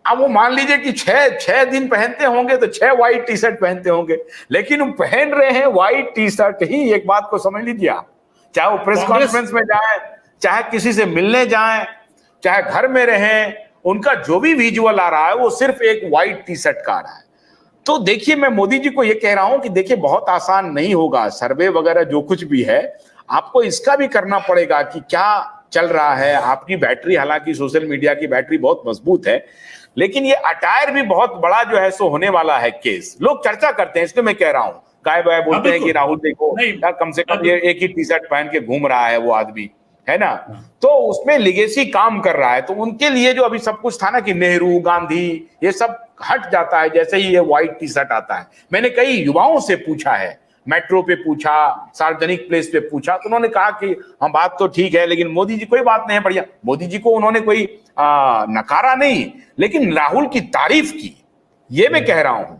अब वो मान लीजिए कि छह दिन पहनते होंगे तो 6 व्हाइट टी शर्ट पहनते होंगे, लेकिन वो पहन रहे हैं व्हाइट टी शर्ट ही। एक बात को समझ लीजिए आप, चाहे वो प्रेस कॉन्फ्रेंस में जाए, चाहे किसी से मिलने जाए, चाहे घर में रहें, उनका जो भी विजुअल आ रहा है वो सिर्फ एक व्हाइट टी शर्ट का आ रहा है। तो देखिए, मैं मोदी जी को ये कह रहा हूं कि देखिए, बहुत आसान नहीं होगा सर्वे वगैरह जो कुछ भी है, आपको इसका भी करना पड़ेगा कि क्या चल रहा है। आपकी बैटरी, हालांकि सोशल मीडिया की बैटरी बहुत मजबूत है, लेकिन ये अटायर भी बहुत बड़ा जो है सो होने वाला है केस। लोग चर्चा करते हैं, इसलिए मैं कह रहा हूं, गाय बाय बोलते हैं कि राहुल देखो यार, कम से कम ये एक ही टी शर्ट पहन के घूम रहा है वो आदमी, है ना। तो उसमें लिगेसी काम कर रहा है, तो उनके लिए जो अभी सब कुछ था ना कि नेहरू, गांधी, ये सब हट जाता है जैसे ही ये व्हाइट टी शर्ट आता है। मैंने कई युवाओं से पूछा है, मेट्रो पे पूछा, सार्वजनिक प्लेस पे पूछा, तो उन्होंने कहा कि हम बात तो ठीक है, लेकिन मोदी जी कोई बात नहीं है, बढ़िया। मोदी जी को उन्होंने कोई नकारा नहीं, लेकिन राहुल की तारीफ की, ये मैं कह रहा हूं।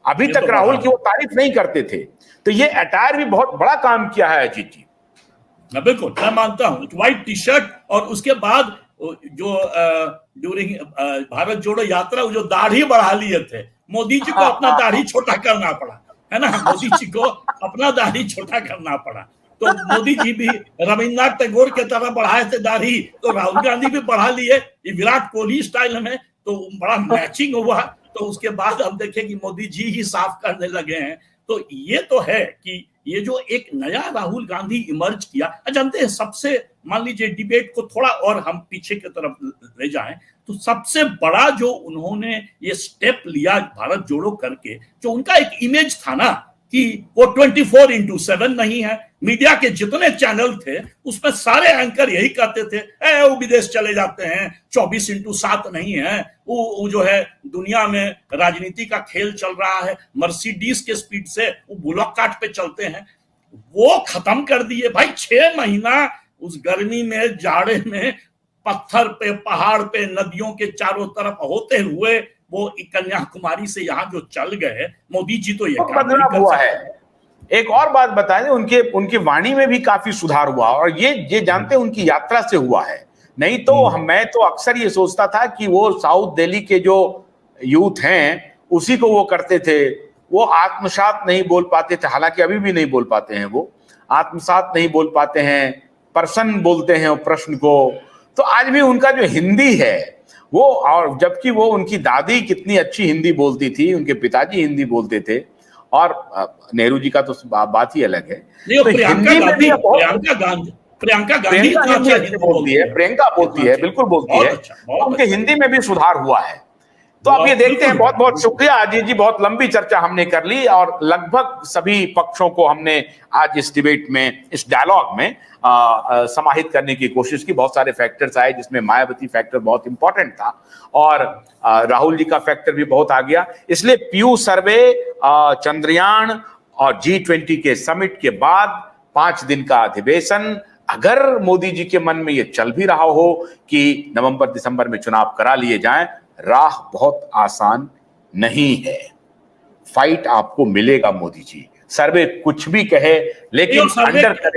अभी तक राहुल की वो तारीफ नहीं करते थे, तो ये अटायर भी बहुत बड़ा काम किया है अजीत जी। बिल्कुल, मैं मानता हूं। व्हाइट टी शर्ट और उसके बाद जो ड्यूरिंग भारत जोड़ो यात्रा जो दाढ़ी बढ़ा लिए थे, मोदी जी को अपना दाढ़ी छोटा करना पड़ा, है ना। मोदी जी को अपना दाढ़ी छोटा करना पड़ा, तो मोदी जी भी रविन्द्रनाथ टैगोर के तरह बढ़ाए थे दाढ़ी, तो राहुल गांधी भी बढ़ा लिए विराट कोहली स्टाइल में, तो बड़ा मैचिंग हुआ। तो उसके बाद हम देखें कि मोदी जी ही साफ करने लगे हैं। तो ये तो है कि ये जो एक नया राहुल गांधी इमर्ज किया, जानते हैं, सबसे मान लीजिए डिबेट को थोड़ा और हम पीछे की तरफ ले जाएं, तो सबसे बड़ा जो उन्होंने ये स्टेप लिया भारत जोड़ो करके, जो उनका एक इमेज था ना कि वो 24/7 नहीं है। मीडिया के जितने चैनल थे उसमें सारे एंकर यही कहते थे, वो विदेश चले जाते हैं, 24/7 नहीं है, वो जो है दुनिया में राजनीति का खेल चल रहा है, मर्सिडीज के स्पीड से वो बुलक कार्ट पे चलते हैं। वो खत्म कर दिए भाई। 6 महीना उस गर्मी में, जाड़े में, पत्थर पे, पहाड़ पे, नदियों के चारों तरफ होते हुए वो कन्याकुमारी से यहाँ जो चल गए, मोदी जी तो ये काम नहीं कर हुआ सकते। है। एक और बात बताएं, उनकी वाणी में भी काफी सुधार हुआ, और ये जानते हैं उनकी यात्रा से हुआ है। नहीं तो मैं तो अक्सर ये सोचता था कि वो साउथ दिल्ली के जो यूथ हैं उसी को वो करते थे, वो आत्मसात नहीं बोल पाते थे, हालांकि अभी भी नहीं बोल पाते हैं, वो आत्मसात नहीं बोल पाते हैं, प्रश्न बोलते हैं प्रश्न को। तो आज भी उनका जो हिंदी है वो, और जबकि वो उनकी दादी कितनी अच्छी हिंदी बोलती थी, उनके पिताजी हिंदी बोलते थे, और नेहरू जी का तो बात ही अलग है। तो प्रियंका गांधी बोलती है, प्रियंका बोलती है, बिल्कुल बोलती है, उनके हिंदी में भी सुधार हुआ है। तो अब ये देखते हैं। बहुत बहुत शुक्रिया अजीत जी, बहुत लंबी चर्चा हमने कर ली, और लगभग सभी पक्षों को हमने आज इस डिबेट में, इस डायलॉग में समाहित करने की कोशिश की। बहुत सारे फैक्टर्स आए, जिसमें मायावती फैक्टर बहुत इंपॉर्टेंट था, और राहुल जी का फैक्टर भी बहुत आ गया। इसलिए पीयू सर्वे, चंद्रयान और G20 के समिट के बाद 5 दिन का अधिवेशन, अगर मोदी जी के मन में ये चल भी रहा हो कि नवंबर दिसंबर में चुनाव करा लिए जाएं, राह बहुत आसान नहीं है। फाइट आपको मिलेगा मोदी जी, सर्वे कुछ भी कहे, लेकिन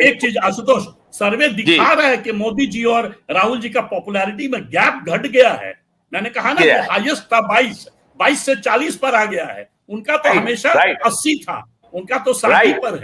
एक चीज आशुतोष, सर्वे दिखा रहा है कि मोदी जी और राहुल जी का पॉपुलैरिटी में गैप घट गया है। मैंने कहा ना, वो हाईएस्ट था 22 से 40 पर आ गया है, उनका तो हमेशा 80 था, उनका तो 60 पर है।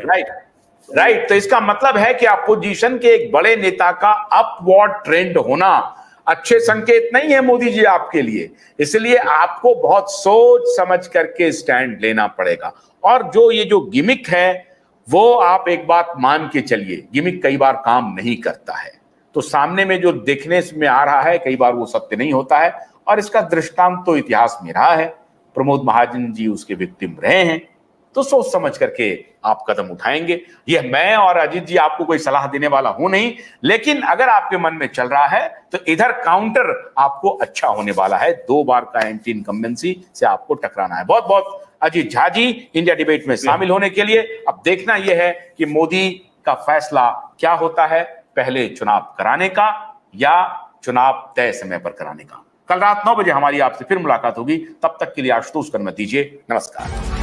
राइट। तो इसका मतलब है कि अपोजिशन के एक बड़े नेता का अपवर्ड ट्रेंड होना अच्छे संकेत नहीं है मोदी जी आपके लिए। इसलिए आपको बहुत सोच समझ करके स्टैंड लेना पड़ेगा। और जो ये जो गिमिक है, वो आप एक बात मान के चलिए, गिमिक कई बार काम नहीं करता है। तो सामने में जो देखने में आ रहा है, कई बार वो सत्य नहीं होता है, और इसका दृष्टांत तो इतिहास में रहा है। प्रमोद महाजन जी उसके विक्टिम रहे हैं। तो सोच समझ करके आप कदम उठाएंगे। ये मैं और अजीत जी आपको कोई सलाह देने वाला हूं नहीं, लेकिन अगर आपके मन में चल रहा है तो इधर काउंटर आपको अच्छा होने वाला है। 2 बार का एंटी इनकम्बेंसी से आपको टकराना है। बहुत बहुत अजीत झा जी इंडिया डिबेट में शामिल होने के लिए। अब देखना यह है कि मोदी का फैसला क्या होता है, पहले चुनाव कराने का या चुनाव तय समय पर कराने का। कल रात 9 बजे हमारी आपसे फिर मुलाकात होगी। तब तक के लिए आशुतोष को अनुमति दीजिए। नमस्कार।